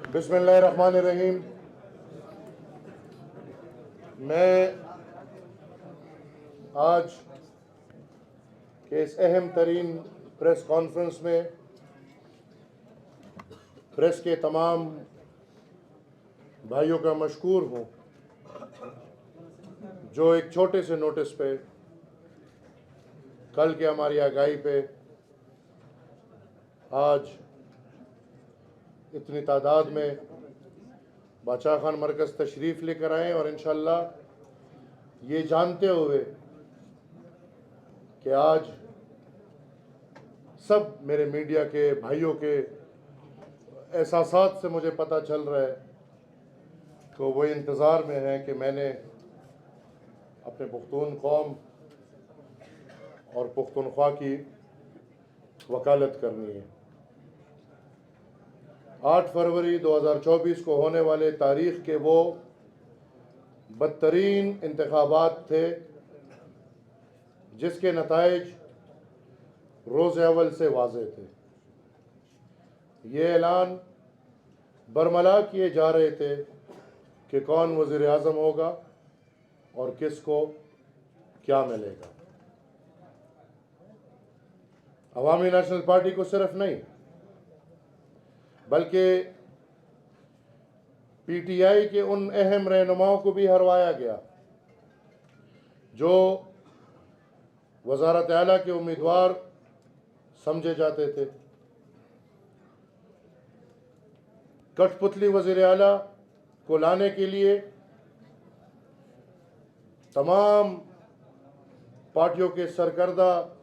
बिस्मिल्लाहिर्रहमानिर्रहीम। मैं आज के इस अहम तरीन प्रेस कॉन्फ्रेंस में प्रेस के तमाम भाइयों का मशकूर हूँ जो एक छोटे से नोटिस पे कल के हमारी आगाही पे आज इतनी तादाद में बादशाह खान मरकज़ तशरीफ़ लेकर आए और इंशाअल्लाह ये जानते हुए कि आज सब मेरे मीडिया के भाइयों के एहसासात से मुझे पता चल रहा है तो वो इंतज़ार में है कि मैंने अपने पुख्तून कौम और पुख्तूनख्वा की वकालत करनी है। 8 फरवरी 2024 को होने वाले तारीख़ के वो बदतरीन इंतखाबात थे जिसके नताइज रोज़ अव्वल से वाज़े थे। ये ऐलान बरमला किए जा रहे थे कि कौन वज़ीर आज़म होगा और किसको क्या मिलेगा। अवामी नेशनल पार्टी को सिर्फ नहीं बल्कि पीटीआई के उन अहम रहनुमाओं को भी हरवाया गया जो वज़ारत आला के उम्मीदवार समझे जाते थे। कठपुतली वज़ीर आला को लाने के लिए तमाम पार्टियों के सरकर्दा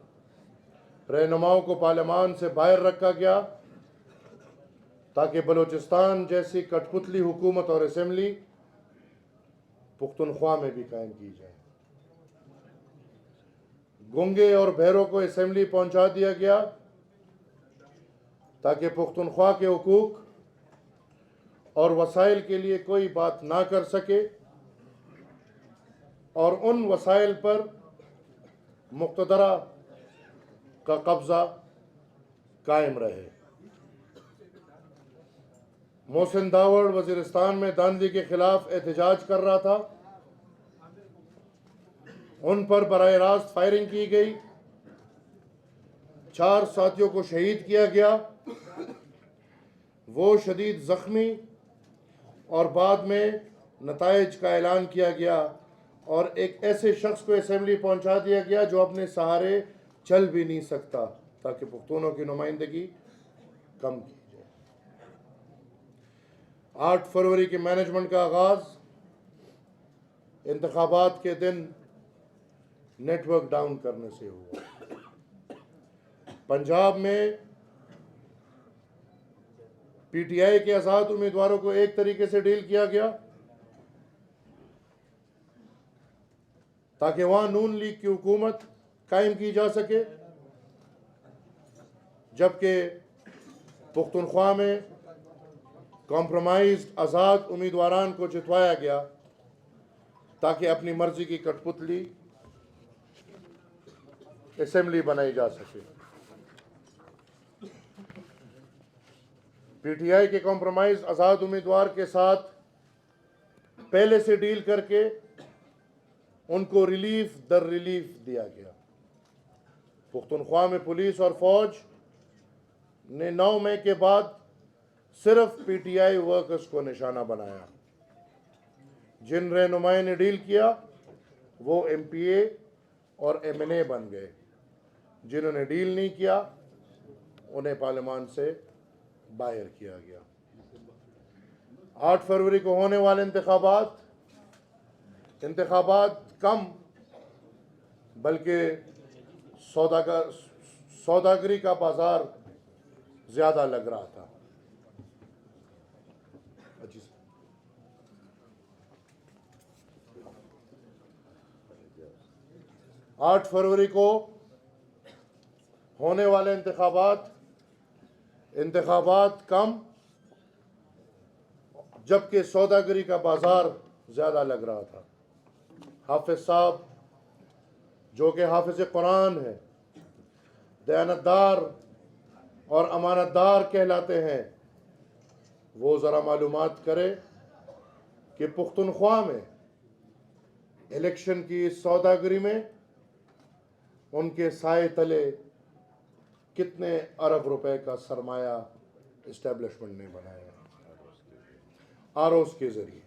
रहनुमाओं को पार्लियामान से बाहर रखा गया ताकि बलूचिस्तान जैसी कठपुतली हुकूमत और असेंबली पुख्तूनख्वा में भी कायम की जाए। गूंगे और बहरों को असेंबली पहुंचा दिया गया ताकि पुख्तूनख्वा के हुकूक और वसाइल के लिए कोई बात ना कर सके और उन वसाइल पर मुक़्तदरा का कब्ज़ा कायम रहे। मोहसिन दावड़ वज़ीरिस्तान में धांधली के खिलाफ एहतजाज कर रहा था, उन पर बराह रास्त फायरिंग की गई, 4 साथियों को शहीद किया गया। वो शदीद ज़ख्मी और बाद में नताइज का ऐलान किया गया और एक ऐसे शख्स को असेंबली पहुंचा दिया गया जो अपने सहारे चल भी नहीं सकता ताकि पुख्तूनों की नुमाइंदगी कम की जाए। 8 फरवरी के मैनेजमेंट का आगाज़ इंतखाबात के दिन नेटवर्क डाउन करने से हुआ। पंजाब में पीटीआई के आज़ाद उम्मीदवारों को एक तरीके से डील किया गया ताकि वहां नून लीग की हुकूमत कायम की जा सके, जबकि पुख्तूनख्वा में कॉम्प्रोमाइज आज़ाद उम्मीदवारान को जितवाया गया ताकि अपनी मर्जी की कठपुतली असेंबली बनाई जा सके। पीटीआई के कॉम्प्रोमाइज आज़ाद उम्मीदवार के साथ पहले से डील करके उनको रिलीफ दर रिलीफ दिया गया। पुख्तूनख्वा में पुलिस और फौज ने 9 मई के बाद सिर्फ पीटीआई वर्कर्स को निशाना बनाया। जिन रहनुमाओं ने डील किया वो एमपीए और एमएनए बन गए, जिन्होंने डील नहीं किया उन्हें पार्लियामान से बाहर किया गया। 8 फरवरी को होने वाले इंतखाबात कम बल्कि सौदागरी का बाजार ज़्यादा लग रहा था। 8 फरवरी को होने वाले इंतखाबात कम जबकि सौदागरी का बाजार ज़्यादा लग रहा था। हाफिज साहब जो कि हाफिज कुरान है, दयानतदार और अमानतदार कहलाते हैं, वो ज़रा मालूमात करे कि पुख्तनख्वा में इलेक्शन की इस सौदागरी में उनके साए तले कितने अरब रुपए का सरमाया इस्टेब्लिशमेंट ने बनाया आरओस के जरिए।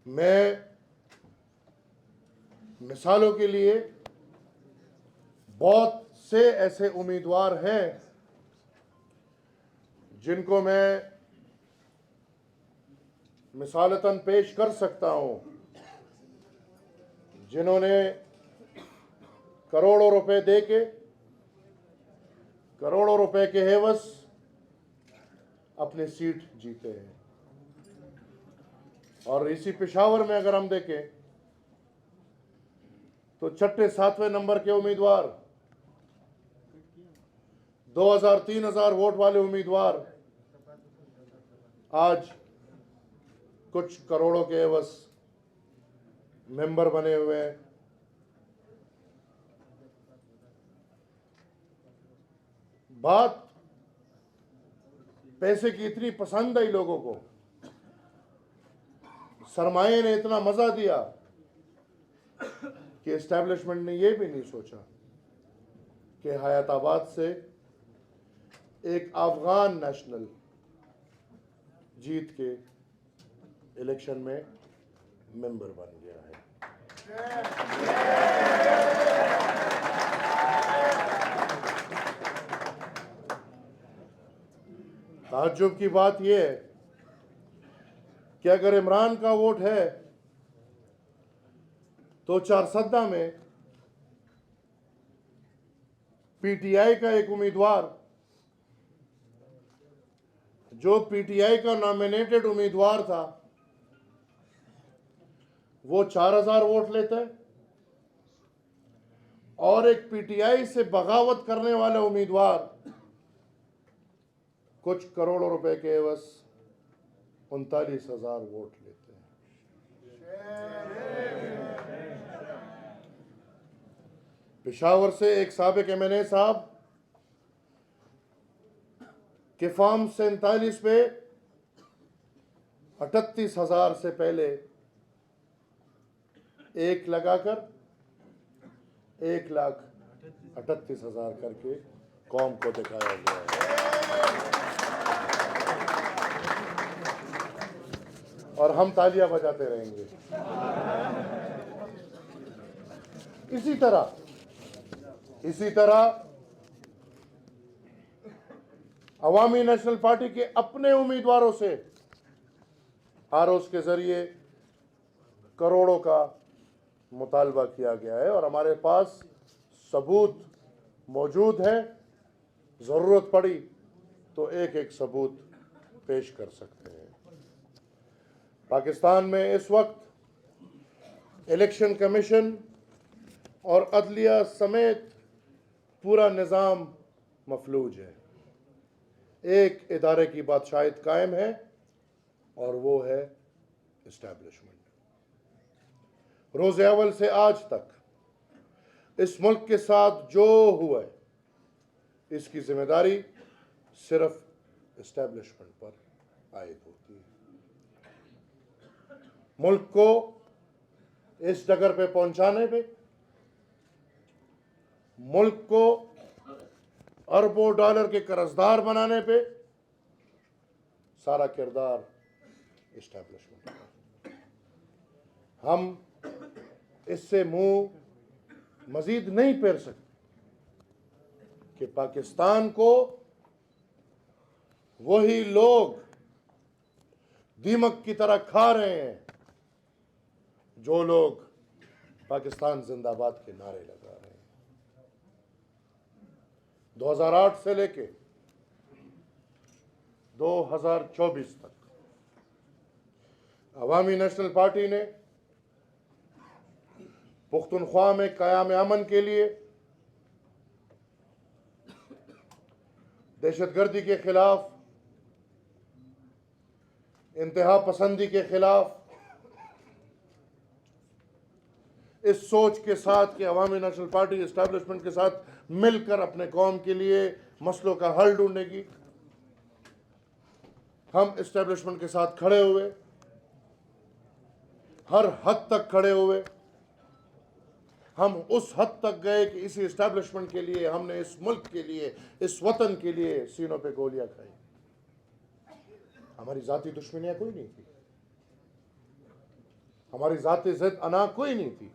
मैं मिसालों के लिए बहुत से ऐसे उम्मीदवार हैं जिनको मैं मिसालतन पेश कर सकता हूं, जिन्होंने करोड़ों रुपए देके करोड़ों रुपए के हेवस अपनी सीट जीते हैं। और इसी पेशावर में अगर हम देखें तो छठे सातवें नंबर के उम्मीदवार 2000-3000 वोट वाले उम्मीदवार आज कुछ करोड़ों के एवज मेंबर बने हुए हैं। बात पैसे की इतनी पसंद आई लोगों को, सरमाए ने इतना मजा दिया कि एस्टैब्लिशमेंट ने यह भी नहीं सोचा कि हयाताबाद से एक अफगान नेशनल जीत के इलेक्शन में मेंबर बन गया है। ताज्जुब की बात यह है कि अगर इमरान का वोट है तो चारसद्दा में पीटीआई का एक उम्मीदवार, जो पीटीआई का नॉमिनेटेड उम्मीदवार था, वो 4000 वोट लेता है और एक पीटीआई से बगावत करने वाला उम्मीदवार कुछ करोड़ों रुपए के एवज 39,000 वोट लेते हैं। पेशावर से एक साबिक एमएनए साहब के फॉर्म 47 पे 38,000 से पहले एक लगाकर 1,38,000 करके कौम को दिखाया गया है। और हम तालियां बजाते रहेंगे। इसी तरह अवामी नेशनल पार्टी के अपने उम्मीदवारों से आरओस के जरिए करोड़ों का मुतालबा किया गया है और हमारे पास सबूत मौजूद है। जरूरत पड़ी तो एक एक सबूत पेश कर सकते हैं। पाकिस्तान में इस वक्त इलेक्शन कमीशन और अदलिया समेत पूरा निज़ाम मफलूज है। एक इदारे की बादशाहियत कायम है और वो है इस्टेब्लिशमेंट। रोज़े अव्वल से आज तक इस मुल्क के साथ जो हुआ है, इसकी जिम्मेदारी सिर्फ इस्टेब्लिशमेंट पर आयद होती है। मुल्क को इस डगर पे पहुंचाने पे, मुल्क को अरबों डॉलर के कर्जदार बनाने पे सारा किरदार इस्टेब्लिशमेंट का। हम इससे मुंह मजीद नहीं फेर सकते कि पाकिस्तान को वही लोग दीमक की तरह खा रहे हैं जो लोग पाकिस्तान जिंदाबाद के नारे लगा रहे हैं। 2008 से लेके 2024 तक अवामी नेशनल पार्टी ने पुख्तनख्वा में क़याम अमन के लिए, दहशतगर्दी के खिलाफ, इंतहा पसंदी के खिलाफ, इस सोच के साथ कि अवामी नेशनल पार्टी इस्टेब्लिशमेंट के साथ मिलकर अपने कौम के लिए मसलों का हल ढूंढने की। हम इस्टेब्लिशमेंट के साथ खड़े हुए, हर हद तक खड़े हुए। हम उस हद तक गए कि इसी इस्टेब्लिशमेंट के लिए हमने इस मुल्क के लिए, इस वतन के लिए सीनों पे गोलियां खाई। हमारी जाती दुश्मनियां कोई नहीं थी, हमारी जाती जिद अना कोई नहीं थी,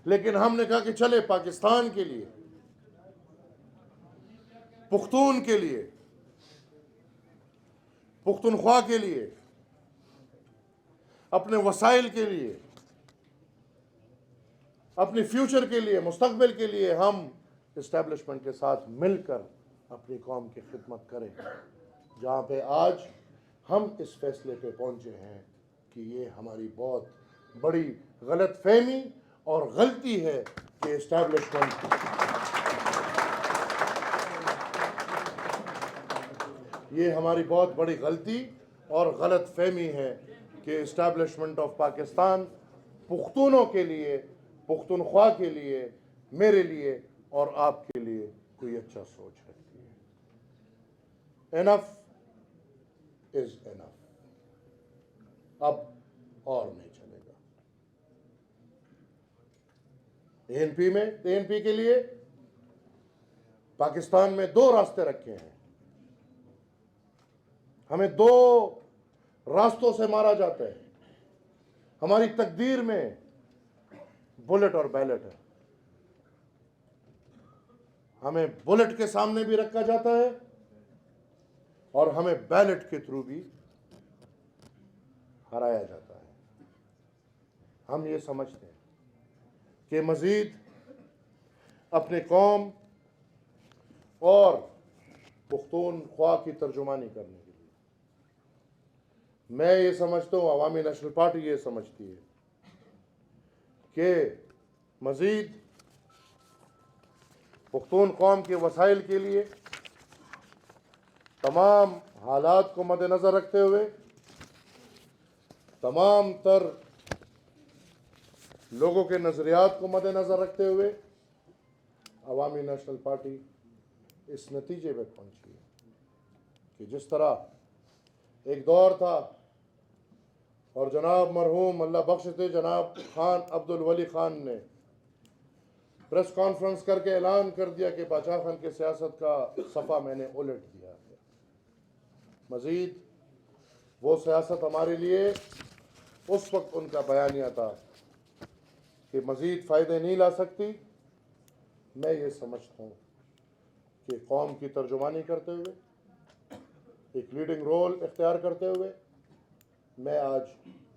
लेकिन हमने कहा कि चले पाकिस्तान के लिए, पुख्तून के लिए, पुख्तूनख्वा के लिए, अपने वसाइल के लिए, अपने फ्यूचर के लिए, मुस्तकबिल के लिए हम इस्टेब्लिशमेंट के साथ मिलकर अपनी कौम की खिदमत करें। जहाँ पे आज हम इस फैसले पे पहुँचे हैं कि ये हमारी बहुत बड़ी गलत फहमी और गलती है कि इस्टेब्लिशमेंट, ये हमारी बहुत बड़ी गलती और गलत फहमी है कि इस्टेब्लिशमेंट ऑफ पाकिस्तान पुख्तूनों के लिए, पुख्तूनख्वा के लिए, मेरे लिए और आपके लिए कोई अच्छा सोच रखती है। एनफ इज एनफ, अब और नहीं चलेगा। एएनपी के लिए पाकिस्तान में दो रास्ते रखे हैं। हमें दो रास्तों से मारा जाता है। हमारी तकदीर में बुलेट और बैलेट है। हमें बुलेट के सामने भी रखा जाता है और हमें बैलेट के थ्रू भी हराया जाता है। हम ये समझते हैं कि मजीद अपने कौम और पुख्तूनख्वा की तर्जुमानी करने के लिए, मैं ये समझता हूँ, अवामी नेशनल पार्टी ये समझती है कि मजीद पुख्तून कौम के वसाइल के लिए तमाम हालात को मद्देनज़र रखते हुए, तमाम तर लोगों के नज़रियात को मद्देनज़र रखते हुए अवामी नेशनल पार्टी इस नतीजे पे पहुंची है कि जिस तरह एक दौर था और जनाब मरहूम अल्लाह बख्श थे जनाब खान अब्दुल वली खान ने प्रेस कॉन्फ्रेंस करके ऐलान कर दिया कि बादशाह खान की सियासत का सफ़ा मैंने उलट दिया है। मज़ीद वो सियासत हमारे लिए उस वक्त उनका बयानिया था कि मज़ीद फ़ायदे नहीं ला सकती। मैं ये समझता हूँ कि कौम की तर्जुमानी करते हुए, एक लीडिंग रोल इख्तियार करते हुए, मैं आज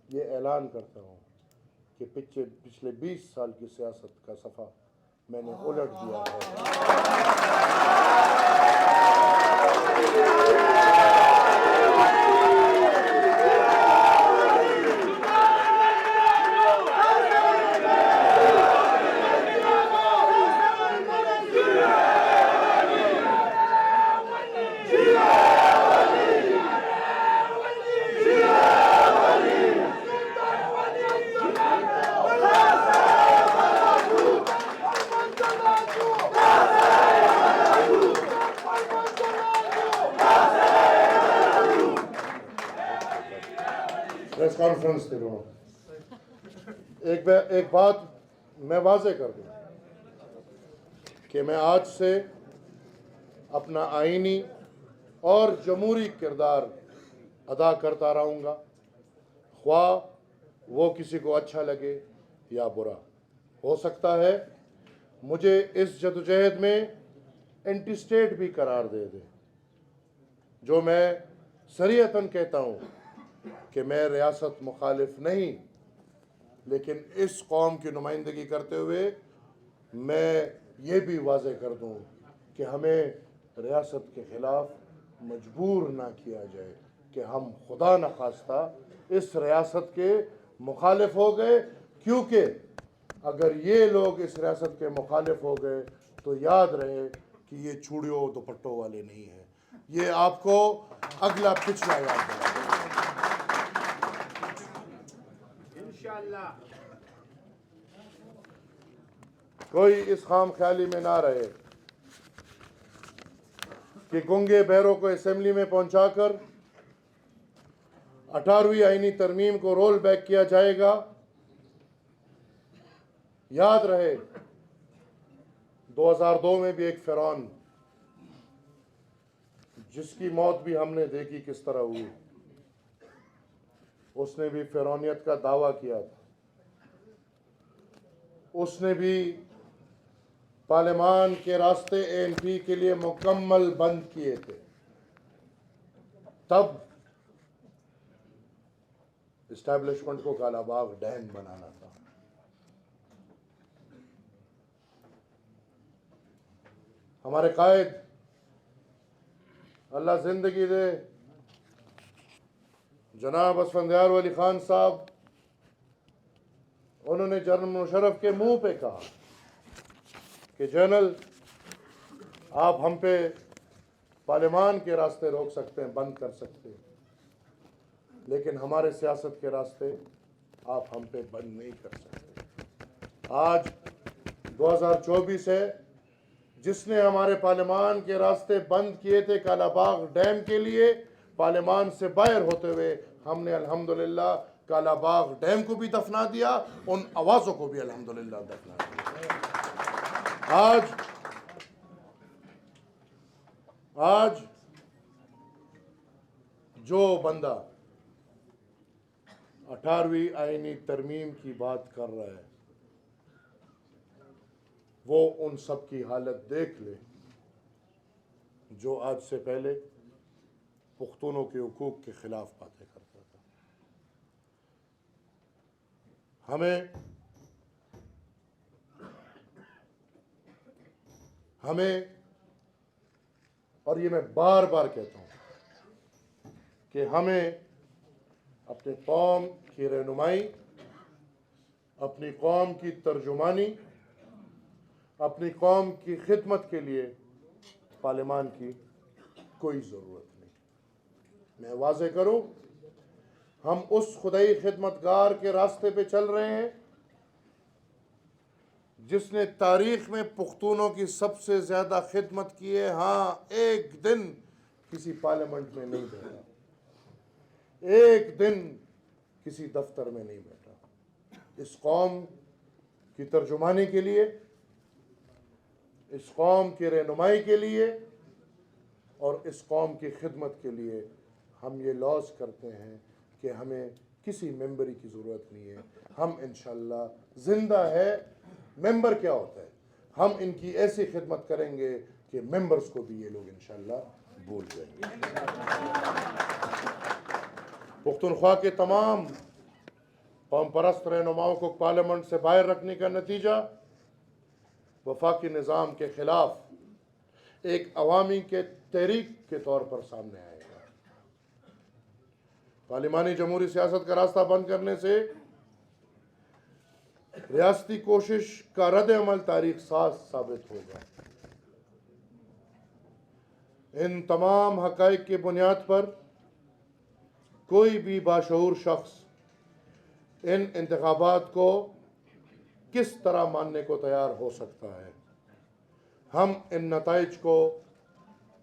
ये ऐलान करता हूँ कि पिछले 20 साल की सियासत का सफ़ा मैंने उलट दिया है। प्रेस कॉन्फ्रेंस थे दोनों। एक बात मैं वाज़े कर दूं कि मैं आज से अपना आईनी और जमहूरी किरदार अदा करता रहूँगा, ख्वाह वो किसी को अच्छा लगे या बुरा। हो सकता है मुझे इस जदोजहद में एंटी स्टेट भी करार दे दे, जो मैं सरीहतन कहता हूँ कि मैं रियासत मुखालिफ नहीं, लेकिन इस कौम की नुमाइंदगी करते हुए मैं ये भी वाज़े कर दूँ कि हमें रियासत के ख़िलाफ़ मजबूर ना किया जाए कि हम खुदा न खास्ता इस रियासत के मुखालिफ हो गए, क्योंकि अगर ये लोग इस रियासत के मुखालिफ हो गए तो याद रहे कि ये चूड़ियों दुपट्टों वाले नहीं हैं। ये आपको अगला पिछला याद दिलाएगा। कोई इस खाम ख्याली में ना रहे कि गूंगे बहरों को असेंबली में पहुंचाकर 18वीं आईनी तरमीम को रोल बैक किया जाएगा। याद रहे 2002 में भी एक फिरौन, जिसकी मौत भी हमने देखी किस तरह हुई, उसने भी फिरौनियत का दावा किया था। उसने भी पार्लियामान के रास्ते एएनपी के लिए मुकम्मल बंद किए थे। तब इस्टेब्लिशमेंट को कालाबाग डैम बनाना था। हमारे कायद, अल्लाह जिंदगी दे, जनाब असफंदियार वली खान साहब, उन्होंने जनरल मुशर्रफ के मुंह पे कहा कि जनरल, आप हम पे पार्लियामान के रास्ते रोक सकते हैं, बंद कर सकते हैं, लेकिन हमारे सियासत के रास्ते आप हम पे बंद नहीं कर सकते। आज 2024 है, जिसने हमारे पार्लियामान के रास्ते बंद किए थे कालाबाग डैम के लिए, पार्लियामान से बाहर होते हुए हमने अल्हम्दुलिल्लाह कालाबाग डैम को भी दफना दिया, उन आवाज़ों को भी अल्हम्दुलिल्लाह दफना दिया। आज जो बंदा 18वीं आईनी तरमीम की बात कर रहा है, वो उन सब की हालत देख ले जो आज से पहले पुख्तूनों के हुकूक के खिलाफ बातें करता था। हमें और ये मैं बार बार कहता हूँ कि हमें अपनी कौम की रहनुमाई, अपनी कौम की तर्जुमानी, अपनी कौम की खिदमत के लिए पार्लियामान की कोई ज़रूरत नहीं। मैं वाज़े करूँ, हम उस खुदाई खिदमतगार के रास्ते पे चल रहे हैं जिसने तारीख़ में पुख्तूनों की सबसे ज़्यादा खिदमत की है। हाँ, एक दिन किसी पार्लियामेंट में नहीं बैठा, एक दिन किसी दफ्तर में नहीं बैठा। इस कौम की तर्जुमानी के लिए, इस कौम की रहनुमाई के लिए और इस कौम की खिदमत के लिए हम ये लॉस करते हैं कि हमें किसी मेंबरी की ज़रूरत नहीं है। हम इंशाअल्लाह ज़िंदा है। मेंबर क्या होता है? हम इनकी ऐसी खिदमत करेंगे कि मेंबर्स को भी ये लोग इंशाअल्लाह भूल जाएंगे। पुख्तूनख्वा के तमाम कौम परस्त रहनुमाओं को पार्लियामेंट से बाहर रखने का नतीजा वफाकी निज़ाम के ख़िलाफ़ एक अवामी के तहरीक के तौर पर सामने आएगा। पार्लिमानी जमहूरी सियासत का रास्ता बंद करने से रियासती कोशिश का रद्द अमल तारीख साज साबित होगा। इन तमाम हक़ाइक़ की बुनियाद पर कोई भी बाशऊर शख्स इन इंतखाबात को किस तरह मानने को तैयार हो सकता है? हम इन नताइज को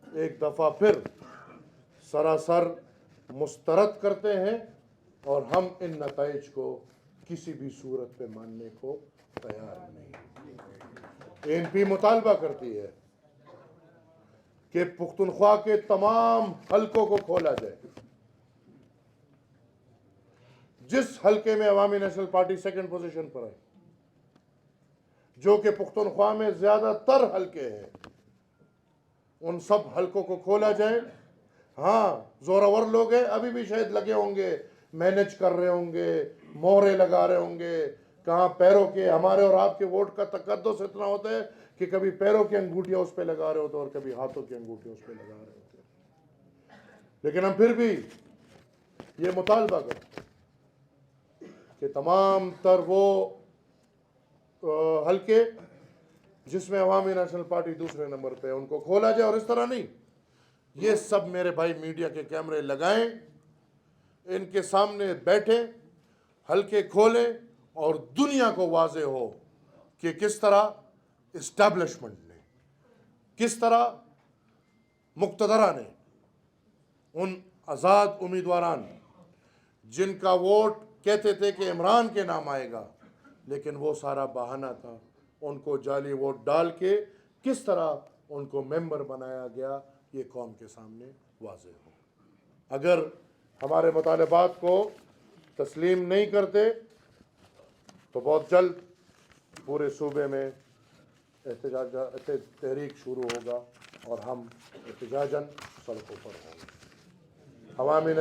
एक दफ़ा फिर सरासर मुस्तरद करते हैं और हम इन नताइज को किसी भी सूरत पे मानने को तैयार नहीं। एएनपी मुतालबा करती है कि पुख्तूनख्वा के तमाम हलकों को खोला जाए। जिस हलके में अवामी नेशनल पार्टी सेकंड पोजीशन पर है, जो कि पुख्तूनख्वा में ज़्यादातर हलके हैं, उन सब हलकों को खोला जाए। हाँ, जोरावर लोग हैं, अभी भी शायद लगे होंगे, मैनेज कर रहे होंगे, मोहरे लगा रहे होंगे। कहाँ पैरों के, हमारे और आपके वोट का तकद्दुस इतना होता है कि कभी पैरों की अंगूठियाँ उस पर लगा रहे होते और कभी हाथों की अंगूठियाँ उस पर लगा रहे होते। लेकिन हम फिर भी ये मुतालबा करते हैं कि तमाम तर वो हलके जिसमें अवामी नेशनल पार्टी दूसरे नंबर पे है, उनको खोला जाए। और इस तरह नहीं, ये सब मेरे भाई मीडिया के कैमरे लगाएं, इनके सामने बैठे, हलके खोलें और दुनिया को वाजे हो कि किस तरह इस्टेब्लिशमेंट ने, किस तरह मुक्तदरा ने उन आज़ाद उम्मीदवारान जिनका वोट कहते थे कि इमरान के नाम आएगा, लेकिन वो सारा बहाना था, उनको जाली वोट डाल के किस तरह उनको मेंबर बनाया गया, ये कौम के सामने वाज़ेह हो। अगर हमारे मुतालबात को तस्लीम नहीं करते तो बहुत जल्द पूरे सूबे में तहरीक शुरू होगा और हम एहतजाजन सड़कों पर होंगे। अवामी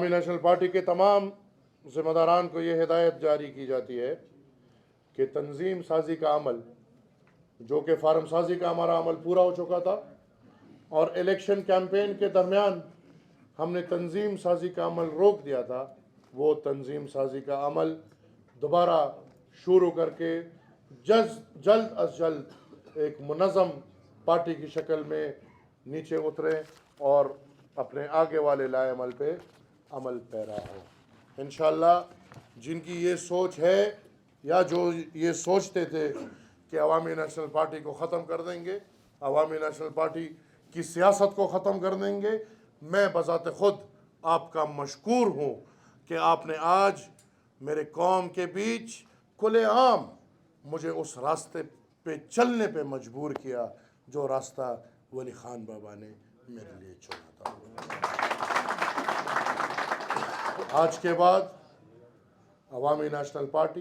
नेशनल पार्टी के तमाम ज़िम्मेदारान को ये हिदायत जारी की जाती है कि तंजीम साजी का अमल, जो कि फार्म साजी का हमारा अमल पूरा हो चुका था और इलेक्शन कैंपेन के दरमियान हमने तंजीम साजी का अमल रोक दिया था, वो तंजीम साजी का अमल दोबारा शुरू करके जल्द अज जल्द एक मुनज़्ज़म पार्टी की शक्ल में नीचे उतरें और अपने आगे वाले लाए अमल पे अमल पैरा हो। इंशाअल्लाह जिनकी ये सोच है या जो ये सोचते थे कि अवामी नेशनल पार्टी को ख़त्म कर देंगे, अवामी नेशनल पार्टी की सियासत को ख़त्म कर देंगे, मैं बज़ाते ख़ुद आपका मशकूर हूँ कि आपने आज मेरे कौम के बीच खुलेआम मुझे उस रास्ते पे चलने पे मजबूर किया जो रास्ता वली ख़ान बाबा ने मेरे लिए चुना था। आज के बाद अवामी नेशनल पार्टी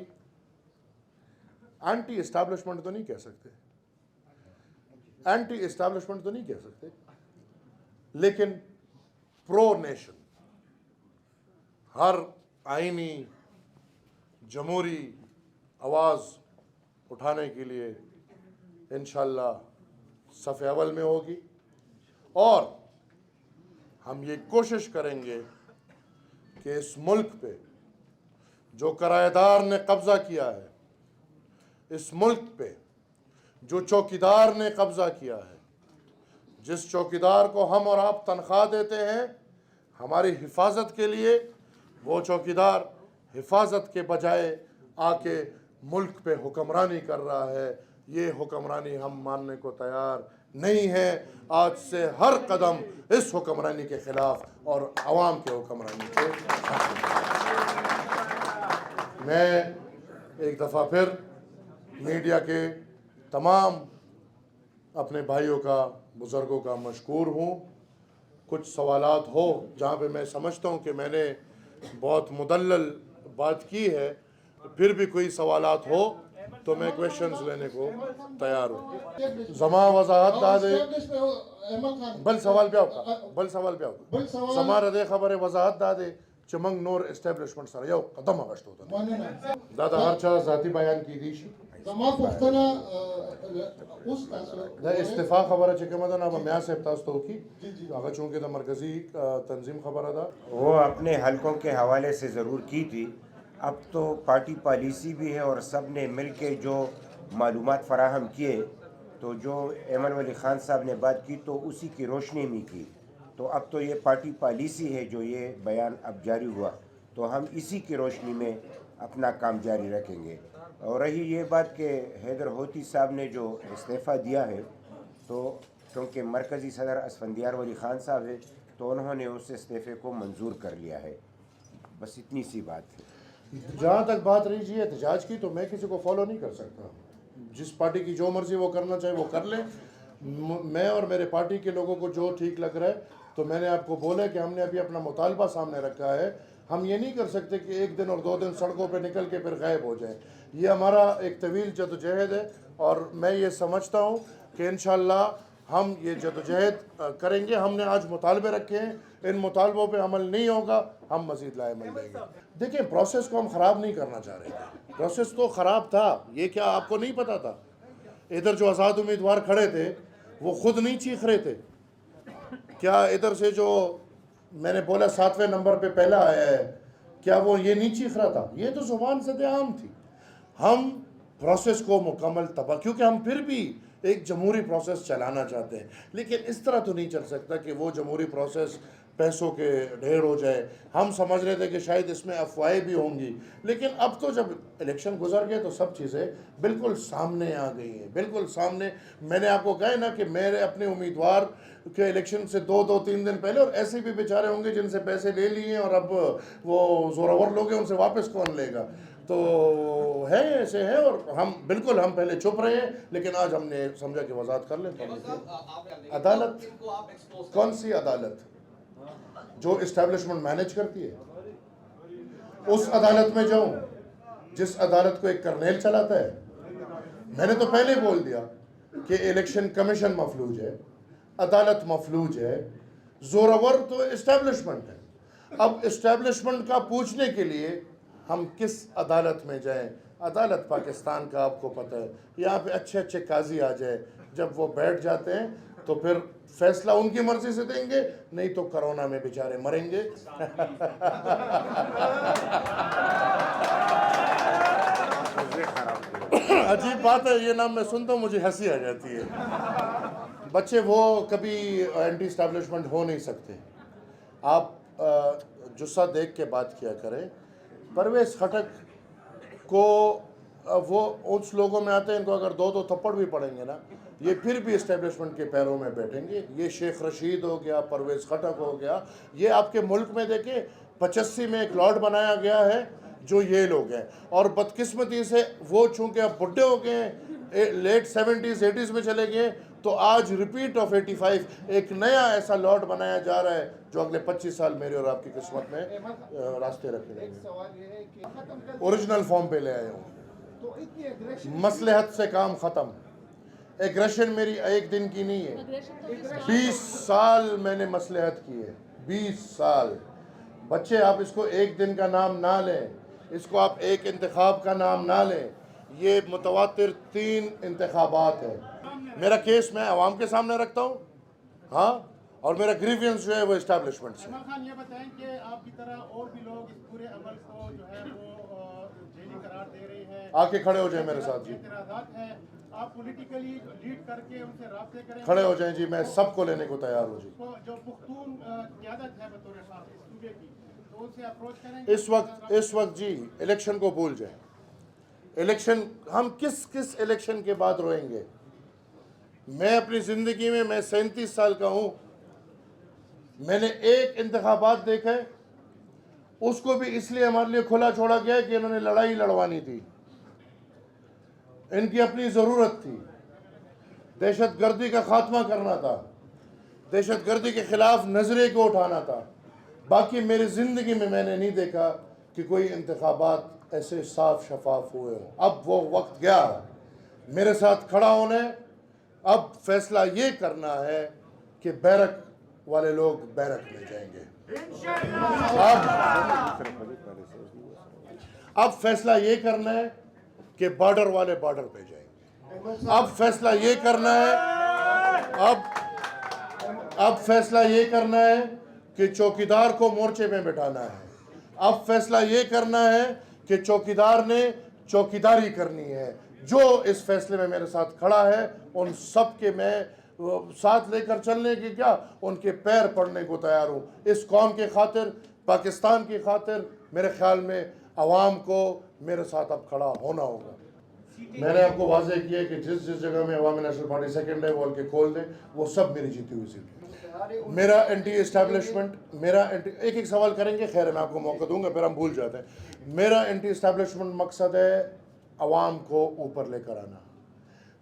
एंटी इस्टेब्लिशमेंट तो नहीं कह सकते, एंटी इस्टेब्लिशमेंट तो नहीं कह सकते, लेकिन प्रो नेशन, हर आईनी जमहूरी आवाज़ उठाने के लिए इंशाअल्लाह सफ़े अव्वल में होगी और हम ये कोशिश करेंगे कि इस मुल्क पे जो किराएदार ने कब्ज़ा किया है, इस मुल्क पे जो चौकीदार ने कब्ज़ा किया है, जिस चौकीदार को हम और आप तनख्वाह देते हैं हमारी हिफाजत के लिए, वो चौकीदार हिफाजत के बजाय आके मुल्क पे हुक्मरानी कर रहा है, ये हुक्मरानी हम मानने को तैयार नहीं है। आज से हर कदम इस हुक्मरानी के ख़िलाफ़ और आवाम के हुक्मरानी के। मैं एक दफ़ा फिर मीडिया के तमाम अपने भाइयों का, बुज़ुर्गों का मशकूर हूँ। कुछ सवालात हो जहाँ पे मैं समझता हूँ कि मैंने बहुत मुदल्लल बात की है, फिर भी कोई सवालात हो तो मैं क्वेश्चंस लेने को तैयार हूँ। जमा वजाहत दादे बल सवाल पे आओ जमा रदे खबर वजाहत दादे चमंग नोर एस्टेब्लिशमेंट सर यो कदम अगस्ट होता दादा हर चा जाती बयान की दी जमा पुख्तना उस द इस्तीफा खबर है कि मदन अब मैं से तास तो की अगर चूंकि द मरकजी तंजीम खबर था वो अपने हलकों के हवाले से ज़रूर की थी। अब तो पार्टी पॉलिसी भी है और सब ने मिल के जो मालूमात फराहम किए, तो जो एमन वली ख़ान साहब ने बात की तो उसी की रोशनी में की। तो अब तो ये पार्टी पॉलिसी है जो ये बयान अब जारी हुआ, तो हम इसी की रोशनी में अपना काम जारी रखेंगे। और रही ये बात कि हैदर होती साहब ने जो इस्तीफ़ा दिया है, तो क्योंकि मरकज़ी सदर असफंदियार वली ख़ान साहब है तो उन्होंने उस इस्तीफ़े को मंजूर कर लिया है। बस इतनी सी बात है। जहाँ तक बात रही जी एहतजाज की, तो मैं किसी को फॉलो नहीं कर सकता। जिस पार्टी की जो मर्ज़ी वो करना चाहे वो कर ले। मैं और मेरे पार्टी के लोगों को जो ठीक लग रहा है, तो मैंने आपको बोला कि हमने अभी अपना मुतालबा सामने रखा है। हम ये नहीं कर सकते कि एक दिन और 2 दिन सड़कों पे निकल के फिर गायब हो जाए। ये हमारा एक तवील जदोजहद है और मैं ये समझता हूँ कि इंशाअल्लाह हम ये जदोजहद करेंगे। हमने आज मुतालबे रखे हैं, इन मुतालबों पे अमल नहीं होगा, हम मज़ीद लाएमल देंगे। देखिए, प्रोसेस को हम ख़राब नहीं करना चाह रहे थे। प्रोसेस तो ख़राब था, ये क्या आपको नहीं पता था? इधर जो आज़ाद उम्मीदवार खड़े थे वो ख़ुद नहीं चीख रहे थे क्या? इधर से जो मैंने बोला 7वें नंबर पे पहला आया है, क्या वो ये नहीं चीख रहा था? ये तो ज़ुबान सदेआम थी। हम प्रोसेस को मुकम्मल तबाह, क्योंकि हम फिर भी एक जमहूरी प्रोसेस चलाना चाहते हैं, लेकिन इस तरह तो नहीं चल सकता कि वो जमहूरी प्रोसेस पैसों के ढेर हो जाए। हम समझ रहे थे कि शायद इसमें अफवाहें भी होंगी, लेकिन अब तो जब इलेक्शन गुजर गए तो सब चीज़ें बिल्कुल सामने आ गई हैं, बिल्कुल सामने। मैंने आपको कहा ना कि मेरे अपने उम्मीदवार के इलेक्शन से 2-3 दिन पहले, और ऐसे भी बेचारे होंगे जिनसे पैसे ले लिए और अब वो जोरावर लोग हैं, उनसे वापस कौन लेगा। तो है, ऐसे है। और हम बिल्कुल, हम पहले चुप रहे हैं, लेकिन आज हमने समझा कि वजाहत कर लें। अदालत, कौन सी अदालत? जो इस्टेब्लिशमेंट मैनेज करती है, उस अदालत में जाऊं जिस अदालत को एक कर्नेल चलाता है? मैंने तो पहले बोल दिया कि इलेक्शन कमीशन मफलूज है, अदालत मफलूज है, जोरावर तो इस्टेब्लिशमेंट है। अब इस्टेब्लिशमेंट का पूछने के लिए हम किस अदालत में जाएं? अदालत पाकिस्तान का आपको पता है, यहाँ पे अच्छे अच्छे काजी आ जाए, जब वो बैठ जाते हैं तो फिर फैसला उनकी मर्जी से देंगे, नहीं तो कोरोना में बेचारे मरेंगे। अजीब बात है, ये नाम मैं सुनता हूँ मुझे हंसी आ जाती है। बच्चे वो कभी एंटी इस्टेब्लिशमेंट हो नहीं सकते। आप जुस्सा देख के बात किया करें। परवेज खटक को वो उस लोगों में आते हैं, इनको अगर 2-2 थप्पड़ भी पड़ेंगे ना, ये फिर भी इस्टेब्लिशमेंट के पैरों में बैठेंगे। ये शेख रशीद हो गया, परवेज खटक हो गया, ये आपके मुल्क में देखें 85 में एक लॉर्ड बनाया गया है जो ये लोग हैं। और बदकिस्मती से वो चूँकि अब बुढ़े हो गए हैं, लेट 70s 80s में चले गए, तो आज रिपीट ऑफ 85 एक नया ऐसा लॉर्ड बनाया जा रहा है जो अगले 25 साल मेरे और आपकी किस्मत में रास्ते रखेंगे। ओरिजिनल फॉर्म पे ले आया हूँ। मसलहत से काम ख़त्म। एग्रेशन मेरी एक दिन की नहीं है, 20 साल मैंने मसलहत की है, 20 साल। बच्चे, आप इसको एक दिन का नाम ना लें, इसको आप एक इंतखाब का नाम ना लें। ये मुतवातिर 3 इंतखाबात है। मेरा केस मैं आवाम के सामने रखता हूँ, हाँ, और मेरा ग्रीवियंस जो है वो इस्टेब्लिशमेंट से। इमरान खान, ये बताएं कि आपकी तरह और भी लोग इस पूरे अमल को जो है वो जेली करार दे रहे हैं। आके खड़े हो जाए मेरे साथ जी, एतराज़ात हैं, आप पॉलिटिकली लीड करके उनसे राब्ते करें, खड़े हो जाएं जी, मैं सबको लेने को तैयार हूँ जी। जो पुख्तून क़यादत है बतौर खास इस सूबे की, तो उनसे अप्रोच करेंगे। इस वक्त जी इलेक्शन को भूल जाए। इलेक्शन, हम किस इलेक्शन के बाद रोएंगे? मैं अपनी ज़िंदगी में, मैं 37 साल का हूँ, मैंने एक इंतखाबात देखा है, उसको भी इसलिए हमारे लिए खुला छोड़ा गया है कि इन्होंने लड़ाई लड़वानी थी, इनकी अपनी ज़रूरत थी, दहशतगर्दी का खात्मा करना था, दहशतगर्दी के ख़िलाफ़ नजरे को उठाना था। बाकी मेरी ज़िंदगी में मैंने नहीं देखा कि कोई इंतखाबात ऐसे साफ शफाफ हुए हो। अब वो वक्त गया मेरे साथ खड़ा होने। अब फैसला ये करना है कि बैरक वाले लोग बैरक में जाएंगे। अब फैसला ये करना है कि बॉर्डर वाले बॉर्डर पे जाएंगे। अब फैसला ये करना है, अब फैसला ये करना है कि चौकीदार को मोर्चे में बिठाना है। अब फैसला ये करना है कि चौकीदार ने चौकीदारी करनी है। जो इस फैसले में मेरे साथ खड़ा है, उन सब के मैं साथ लेकर चलने की क्या, उनके पैर पड़ने को तैयार हूँ। इस कौम के खातिर, पाकिस्तान की खातिर, मेरे ख्याल में अवाम को मेरे साथ अब खड़ा होना होगा। मैंने आपको वाज़ेह किया कि जिस जगह में अवामी नेशनल पार्टी सेकंड है, बोल के खोल दें, वो सब मेरी जीती हुई सीट है। मेरा एंटी इस्टेब्लिशमेंट, एक सवाल करेंगे, खैर मैं आपको मौका दूंगा, फिर हम भूल जाते हैं। मेरा एंटी इस्टेब्लिशमेंट मकसद है अवाम को ऊपर लेकर आना।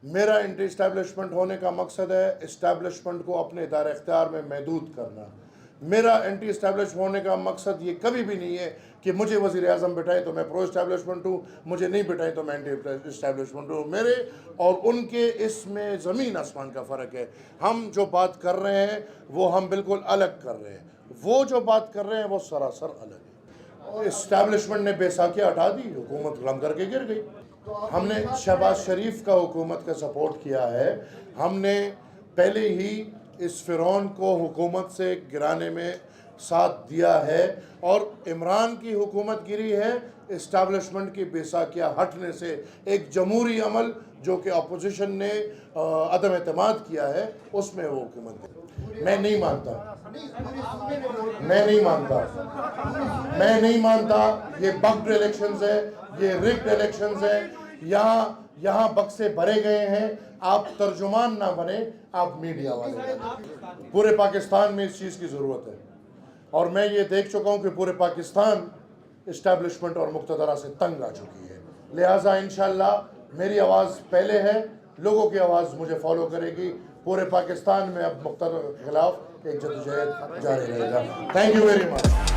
मेरा एंटी इस्टेब्लिशमेंट होने का मकसद है इस्टेब्लिशमेंट को अपने दायरे इख्तियार में महदूद करना। मेरा एंटी इस्टेब्लिश होने का मकसद ये कभी भी नहीं है कि मुझे वज़ीर आज़म बिठाए तो मैं प्रो इस्टेब्लिशमेंट हूँ, मुझे नहीं बिठाए तो मैं एंटी इस्टेब्लिशमेंट हूँ। मेरे और उनके इसमें ज़मीन आसमान का फ़र्क है। हम जो बात कर रहे हैं वो हम बिल्कुल अलग कर रहे हैं, वो जो बात कर रहे हैं वो सरासर अलग है। इस्टेब्लिशमेंट ने बैसाखियाँ हटा दी, हुकूमत गम करके गिर गई। हमने शहबाज शरीफ का हुकूमत का सपोर्ट किया है। हमने पहले ही इस फ़िरौन को हुकूमत से गिराने में साथ दिया है और इमरान की हुकूमत गिरी है इस्टेब्लिशमेंट की बेसाखिया हटने से। एक जमहूरी अमल जो कि अपोजिशन ने अदम एतमाद किया है उसमें वो हुकूमत गिरी। मैं नहीं मानता ये बग्ड इलेक्शंस है, ये रिग्ड इलेक्शंस है। यहाँ बक्से भरे गए हैं। आप तर्जुमान ना बने, आप मीडिया वाले बने। पूरे पाकिस्तान में इस चीज़ की ज़रूरत है और मैं ये देख चुका हूँ कि पूरे पाकिस्तान इस्टेब्लिशमेंट और मुक़्तदरा से तंग आ चुकी है। लिहाजा इंशाअल्लाह मेरी आवाज़ पहले है, लोगों की आवाज़ मुझे फॉलो करेगी। पूरे पाकिस्तान में अब मुक़्तदर के खिलाफ एक जदोजहद जारी रहेगा। Thank you very much.